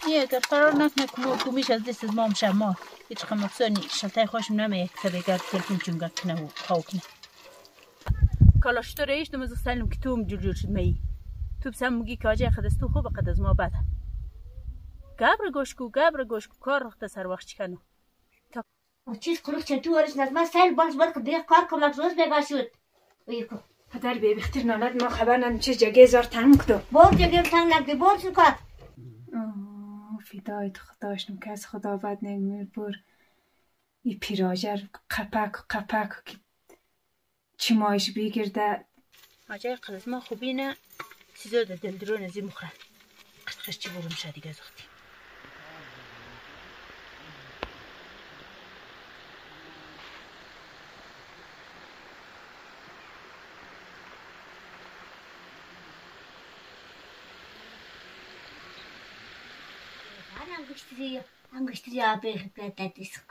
یه اگر قرار نکنه کمیش از دست از مام شما هیچ خمکسانی شلتای خوشم نمه یک سبه گر تلفون چونگا کنه و خواو کنه کالاش تو ریش نمز سلم که توم جلجل شد مایی تو بسم مگی که آجه خد از تو خوب قد از ما بده گبر گوشکو کار رخت سر وقت چکنو چیز قلوق چه تو ورش نزمه سیل باز باید که دیگه کار کمک روز بگاه شد ویکو پدر بی بختر نالد ما خبر ندیم چه جگه زار تنگ کدو بار جگه تنگ نگده بار چون کار فدایت خداشنم که از خدا بد نگمیر بر ای پیراجر قپک که چی مایش بگیرده آجای قلز ما خوبی نه چیزا ده دلدرون ازی مخرن قشقش چی برم شا دیگه زختی انگشتری آبی خیلی دیسک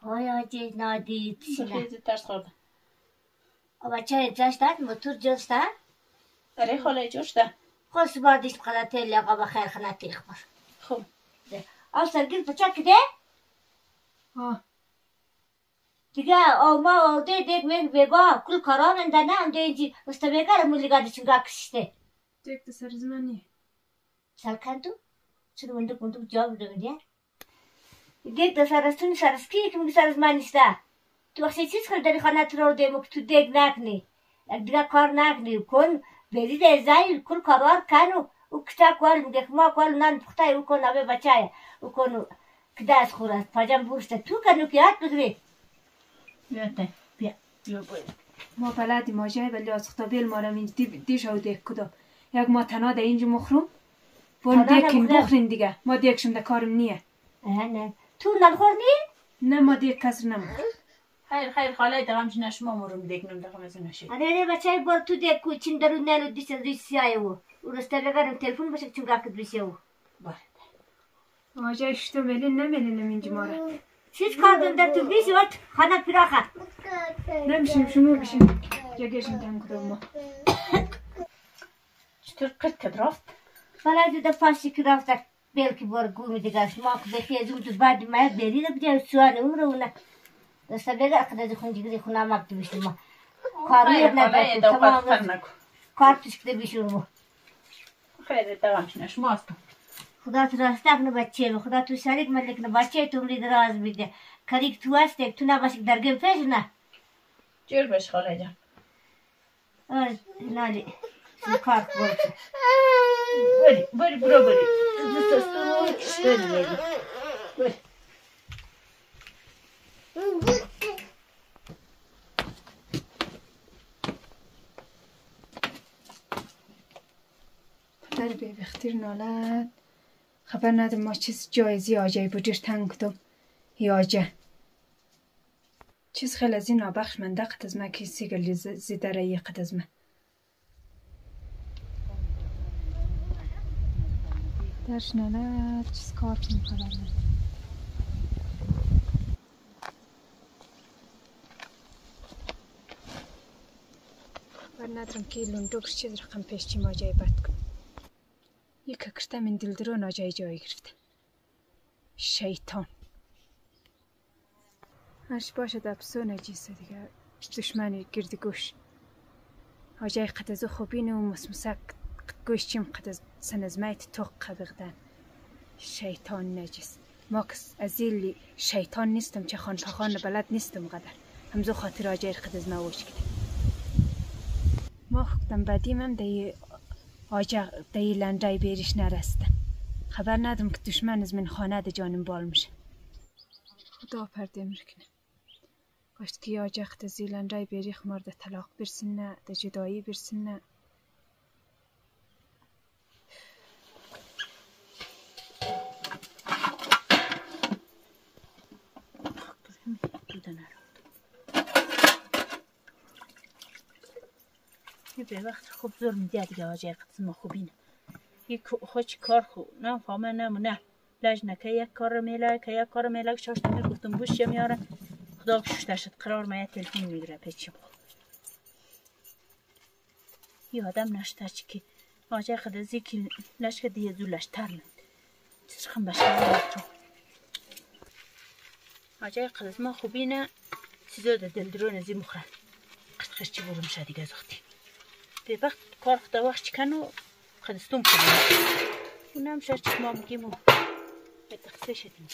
های آجی نادید خیلی ترس خورده بچه های جاش داد موتور جاش داد اره خاله جاش داد خوش بادیش بخلا تیلی آقا بخیر خنا تیخ بار خوب آل سرگیر بچه کده دیگه ما آده دیگ میگ بگاه کل کاران انده نه انده اینجی استبیگر مولیگا دیچونگا کشیده دیگ ده سرزمانی سالکن تو؟ چرا مندوک جواب دونیه؟ دیگ ده سرستونی سرسکی که مگی سرزمانیسته تو وقتی چیز کل داری خانه تو رو دیمو که تو دیگ نکنی دیگه کار نکنی کن برید ازایی کل کارار کنو او کتا کل میگه ما کل نان پخته او کن آبه بچه او کن که دست خورست پاجم بورسته تو کنو که یاد بگیری بیا باید ما بلدیم آجای ولی از خدا بیل مارم اینج دیش او دیگ کدو یک ما تنا ده اینجا مخروم بون دیگین بخرین دیگه ما دیگشم ده کارم نیه نه تو نالخور نی؟ نه ما دیگ کسر نمخ خیر خاله دقمش نشما مرم دیگنم دقم از نشید اره بچه بار تو دیگ کوچین درو نلو دیست روی سیاه او رسته بگرم تلفون باشه چون گفت بیشه او باید آجای شتو نمیلینم اینجا ماره چیز کار دن در تو بیشی وقت خانه پیراخه نمیشیم شما بشیم جگهشم تنگ کدوم ما چطور قد کد رفت؟ بلای ده فاشی که رفت بلکی بار گومی دیگرش ما که بخی از اون تو بعد ما بریده بجای سوانه اون رو اونه دسته بگر که ده خونجی خونه مکتو بیشتر ما کاری نداره تمام کار توش کده بیشتر ما خیر دقمش نشما هستم خدا تو راسته اکنه بچه خدا تو شریک ملک نه بچه تو امری دراز بیده کاریک تو هسته تو نباشی درگم پیش نه جور بش خاله جان نالی کار برو بری برو بری بری پدر بی بختر نالد خبر ندم ما چیز جایزی آجای بودیر تنگ کدوم یا آجه چیز خیلی از این آبخش من ده قد از من کسی گلی زیده رایی قد از من درش نالد چیز کار کنم خبر ندم خبر ندارم که لندوکش چیز رقم پیش چیم آجای بد کن یک ککرته من دلدرون آجای جایی گرفته شیطان هرش باشه دبسو نجیسه دیگه دشمنی گردی گوش آجای قد از خوبین و مسمسک گوش چیم قد از سنزمایت توق قبغدن شیطان نجیس ما کس ازیلی شیطان نیستم چه خان بلد نیستم قدر همزو خاطر آجای قد از ما وش کده ما خودم بدیم هم دی آجا دی لندای بیریش نرسته خبر ندارم که دشمن از من خانه ده جانم بال میشه خدا پرده مرکنه کاشت که آجا خد از لندای بیری خمار ده طلاق برسن نه ده جدایی برسن نه به وقت خوب زور میده دیگه آجای قسم خوبینه یک خوش کار خوب نه فهمه نه لجنه که یک کار میله شاشت میگفتم بوش میاره خدا کشته شد قرار ما تلفن میگیره پیچیم یه آدم نشته چی که آجای خدازی که لشک دیگه زولش تر لند شخم بشه تو آجای قلز ما خوبی نه چیزا ده دلدرون ازی مخرن قشقش چی بولم شد دیگه زختی به وقت کار خدا وقت چکنو خدستون کنیم اونم شد چی ما بگیم و به تخصه شدیم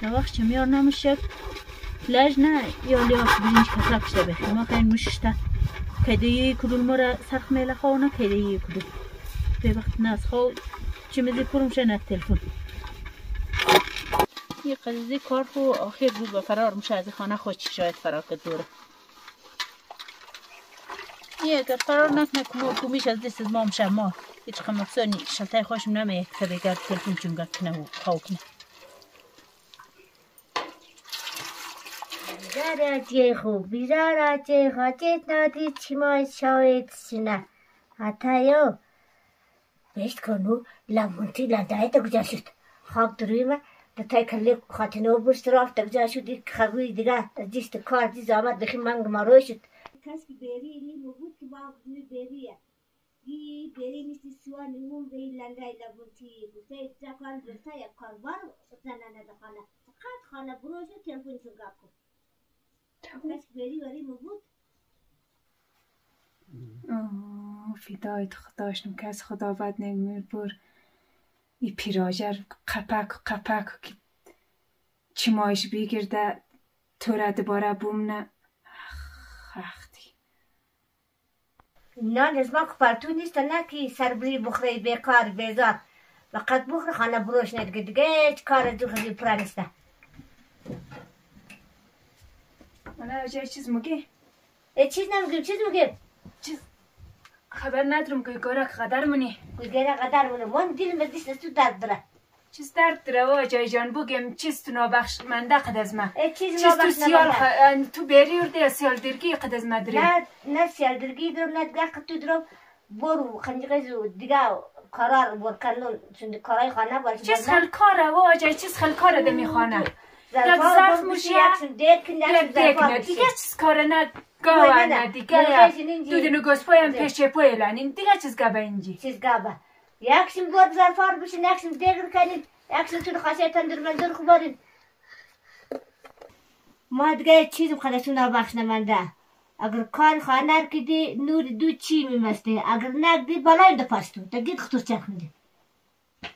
نه وقت چه میار نمیشه لج نه یا لیاس برینج کتاب شده بخیر ما خیلی مششته کده یه کدول ما را سرخ میله خواه کده یه کدول به وقت ناز خواه چی میزی پرم شه نه تلفون یه قضیه کار خو آخر بود و فرار میشه از خانه خود چی شاید فرار کد دوره یه اگر فرار نکنه کمیش از دست از ما میشه ما هیچ خمکسانی شلطه خوشم نمیه که بگر تلفون چونگه کنه و خواه کنه بیزاراتی خوب بیزاراتی خاطیت نادی چی مای شاید سینه حتی یو بیشت کنو لمونتی لندهی تا گجا شد خاک دروی من تای کلی خاطنو برست رافت تا گجا شد یک خبوی دیگه از دیست کار دیز آمد بخی منگ مارو شد کس که بیری اینی مبود که با کنی بیریه دی بیری نیستی سوا نمون بی لندهی لمونتی گفته ایتا کار برسا یک کار بارو زنانه دا خانه فقط خانه برو شد تلفون چونگا کن کس که بیری وری مبود فدایت خداشم که از خدا بد نگمیر بر ای پیراجر قپک که چی مایش بگیرده تو را دوباره بومنه اختی نه نزمان که پرتو نیست نه که سربری بخوری بیکار بیزار وقت بخوری خانه بروش ندگه دیگه چه کار دو خیلی پرانسته من جای چیز مگه؟ چیز نمگیم چیز خبر ندارم که گرک قدر منی گره قدر منه من دیلم از دیست تو درد داره چیز درد داره و جای جان بگم چیز تو نابخش منده قد از من چیز تو سیال تو بری ورده سیال درگی قد از من داری نه سیال درگی درم نه دیگه قد تو درم برو خنجقه دیگه کارار برکنون چون کارای خانه باشه چیز خل کاره و جای چیز خل کاره دمی خانه یک ظرف موشی دیگه چیز کاره نه گاوه نه دیگه تو دنو گوسپایم پیشه پایلانین دیگه چیز گابه اینجی چیز گابه یکشیم بود ظرفار بشین یکشیم دیگر کنین یکشیم تو خاصیت اندر منظر خوبارین ما دیگه چیزم خداشون نبخش نمانده اگر کار خانه کدی نور دو چی میمسته اگر نگدی بالای دو پستو تا گید خطور چخنده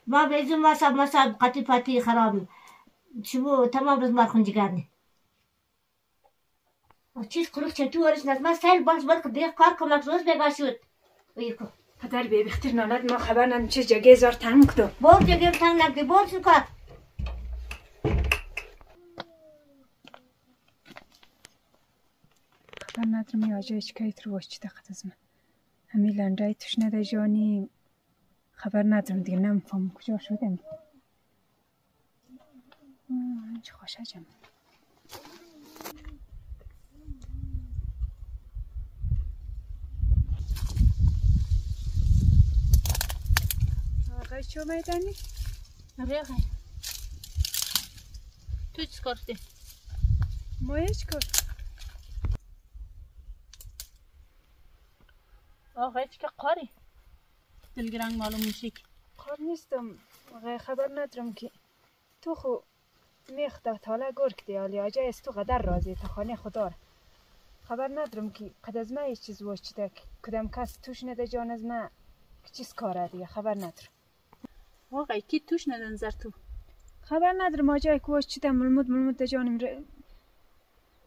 ما بیزم مصاب قطی پاتی خرابی شبو تمام روز مارخون جگرنه چیز قلوق چطور ورش نزمه سیل باز برق دیگه کار کمک روز بگاه شد ویکو پدر بی بختر نالد ما خبر ندم چه جگه زار تنگ کدو بور جگه تنگ نگده بور شو کار خبر ندارم یا جای چکایی تر باش چی تقد از من همی لنجای توش نده جانی خبر ندارم دیگه نمیفهم کجا شدم چه خوشه جمع آقای چو میدانی؟ آقای تو چیز کرده؟ ما هیچ کار آقای چی که قاری؟ دلگرنگ معلوم میشه که کار نیستم آقای خبر ندارم که تو خو میخته تاله گرک دیالی آجای از تو قدر رازی تا خانه خدا را خبر ندارم که قد از من یه چیز واشته کدام کس توش نده جان از من چیز کاره دیگه خبر ندارم آقای کی توش نده نظر تو خبر ندارم آجای که واشته ملمود ده جانم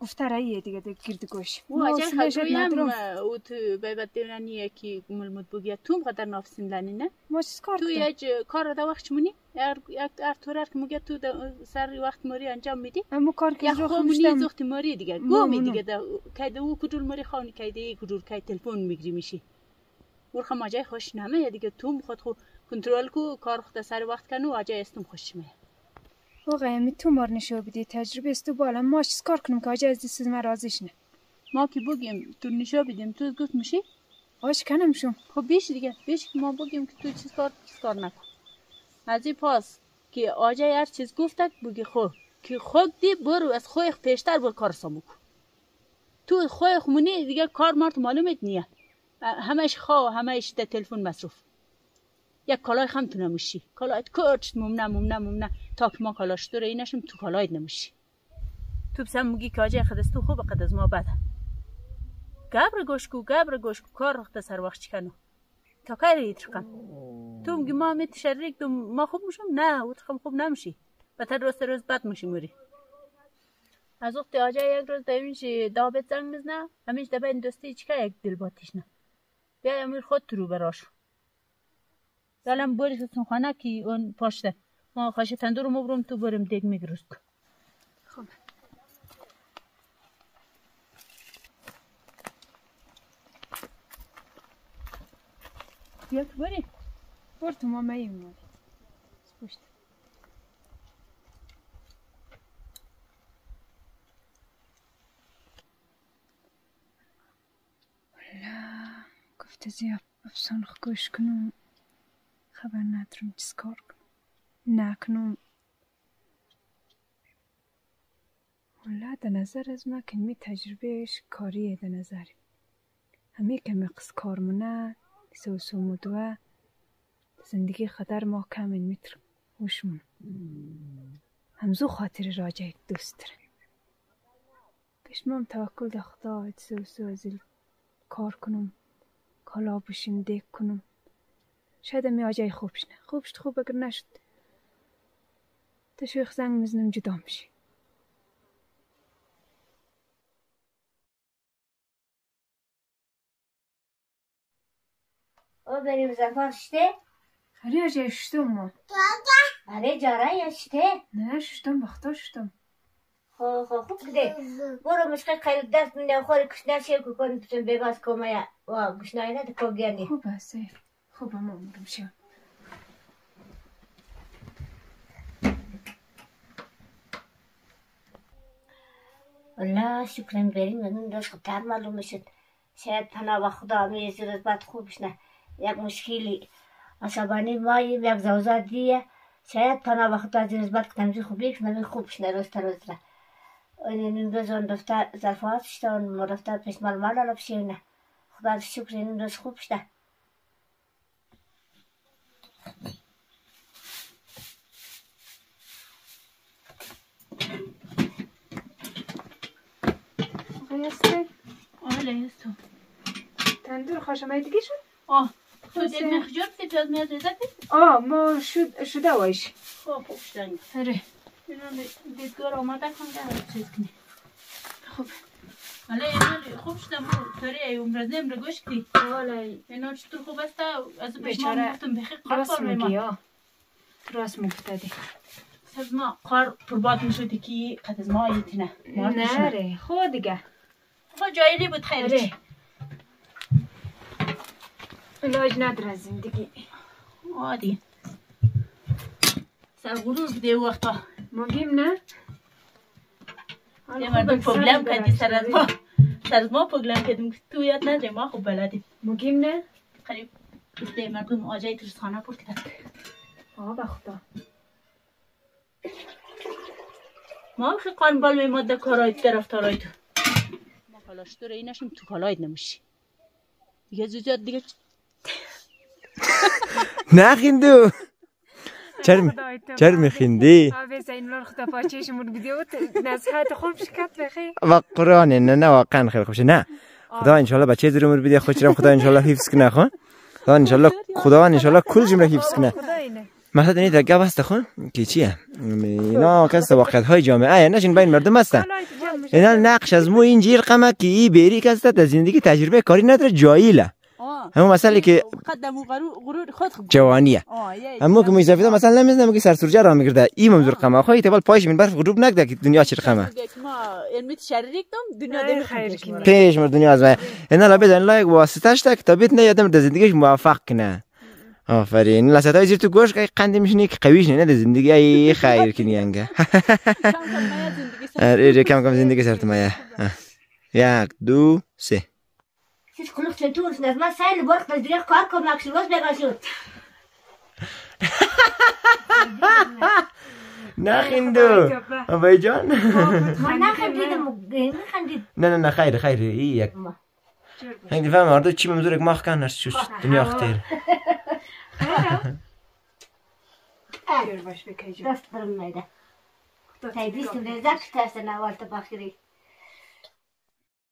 گفته راییه دیگه گرد گوش او آجای خبرویم او تو باید دیونانیه که ملمود بگیه تو قدر نافسین لانی نه ما چیز کار تو یه کار دا وقت چمونی ار طور که مگه تو سر وقت ماری انجام میدی اما کار که رو خمشتم زخت ماری دیگه گومی دیگه دا که او کدول ماری خونی که دی کدول که تلفن میگیری میشی ورخه ماجای خوش نمیه دیگه تو خود خو کنترل کو کار خود سر وقت کنو آجای استم خوش میه واقعا می تو مار نشو بدی تجربه است تو بالا ما چیز کار کنیم که آجای از دست من راضیش نه ما که بگیم تو نشو بدیم تو گفت میشی آش کنم شو خب بیش دیگه بیش ما بگیم که تو چیز کار نکن از این پاس که آجای هر چیز گفتک بگی خو که خود دی برو از خوی پیشتر بر کار سامو کن تو خوی خمونی دیگه کار مارت معلومت نیه همش خوا همش ده تلفن مصروف یک کالای خم تو نموشی کالایت کچ ممنه تا که ما کالاش تو اینشم تو کالایت نموشی تو بسم میگی که آجای خود از تو خوب قد از ما بده گبر گوشکو کار رخت سر وقت چکنو تا کاری ایترکم تو میگی ما می تشریک تو ما خوب میشم نه او تخم خوب نمیشی بهتر روز بد میشی موری از وقت آجای یک روز دوینش دابت زنگ میزنه همیش دبه این دوستی چکه یک دل باتیش نه بیا امیر خود تو رو براشو دلم بوری ستون خانه که اون پاشته ما خواهش تندور رو برم تو برم دیگ میگروز کن خب بیا تو بری بر تو ما میمونی سپشت والا گفته زیاد افسان گوش کنم خبر ندارم چیز کار کنم نکنم والا در نظر از ما کلمی تجربهش کاریه در نظرم همه که مقص کار منه سوسو مدوه زندگی خدر ما کامل میتر وشمون همزو خاطر راجع دوست دارم کشمام توکل ده خدا سوسو ازل کار کنم کالا بشیم دیگ کنم شاید می آجای خوبش نه خوب اگر نشد تشویخ زنگ مزنم جدا میشی او بریم زفار شده؟ خیلی آجای شدم ما آره جاره یا شده؟ نه شدم بختا شدم خوب کده برو مشقه خیلی دست منده خوری کشنه شیر که کنی پسن بگاز کمه و گشنه نده که گرنی خوب هسته خوب هم عمرم شد والله شکرم بریم من دست خطر معلوم شد شاید پناه و خدا میرسی روز بعد خوبش نه یک مشکلی عصبانی ماییم یک زوزه دیه شاید پناه و خدا از روز بعد تمزی خوبیش نمی خوبش نه روز تا روز را این روز اون رفته ظرفات شده اون رفته پیش مال علا بشه نه خدا شکر این روز خوب شده هسته؟ آله هستو تندور خاشمه دیگه شد؟ تو دیگ مخجور بسی پیاز میاز ریزد ما شده وایش خوب شدن آره اینو دیدگار آماده کن که چیز کنی خوب حالا خوب شدم طوری عمرزه امرو گوش کردی اینا چطور خوب است از پیش ما گفتم بخیر راست میگی راست مفتدی از ما قار پرباد میشودی که قد از ما آیتی نه نه خود دیگه خود جایلی بود خیلی علاج نداره زندگی عادی سر غرور بده وقتا مگیم نه یه مردم پروبلم کردی سر از ما پروبلم کردیم تو یاد نداری ما خوب بلدیم مگیم نه خریب ده مردم آجای توش خانه پرد کرد بخدا ما خیلی قانبال میماده کارایت درفتارای تو ما کالاشتور اینشم تو کالایت نمیشی دیگه زیاد دیگه نخیندو چرا میخیندی؟ آبی زینلار خدا پاچهشمون گدیوت نصیحت خوب شکت بخیر و قرآن نه واقعا خیلی خوبشه نه خدا انشالله بچه زیر عمر بده خوشرم خدا انشالله حفظ کنه خون خدا انشالله کل جمله حفظ کنه مثلا این دگه بسته خون که چیه اینا کس واقعیت های جامعه نشین بین مردم هستن اینا نقش از مو این جیر قمه که ای بیری کس در زندگی تجربه کاری نداره جاییله همون مسئله که جوانیه همون که میزافیده مثلا نمیزنم که سرسورجه را میگرده این ممزور قمه خواهی تبال پایش من برف غروب نگده که دنیا چی رقمه پیش مر دنیا از من اینا لا بدن لایک واسطش تا که بیت نیادم در زندگیش موفق کنه آفرین لحظه زیر تو گوش که قندی میشنی که قویش نه در زندگی ای خیر کنی انگه کم زندگی سرت مایه 1 2 3 Siz kuluk çöntüyorsunuz. Ben sen borkta direkt kalk olmak için vaz begaşıyor. نخندو آبای جان من نخندیدم نخندید نه خیر یک خیلی فهم آرده چی ممزور یک ماخ کن هست شوش دنیا اختیر خیر باش بکی جون دست برم میده تای بیستم لذت تست نوالت بخیری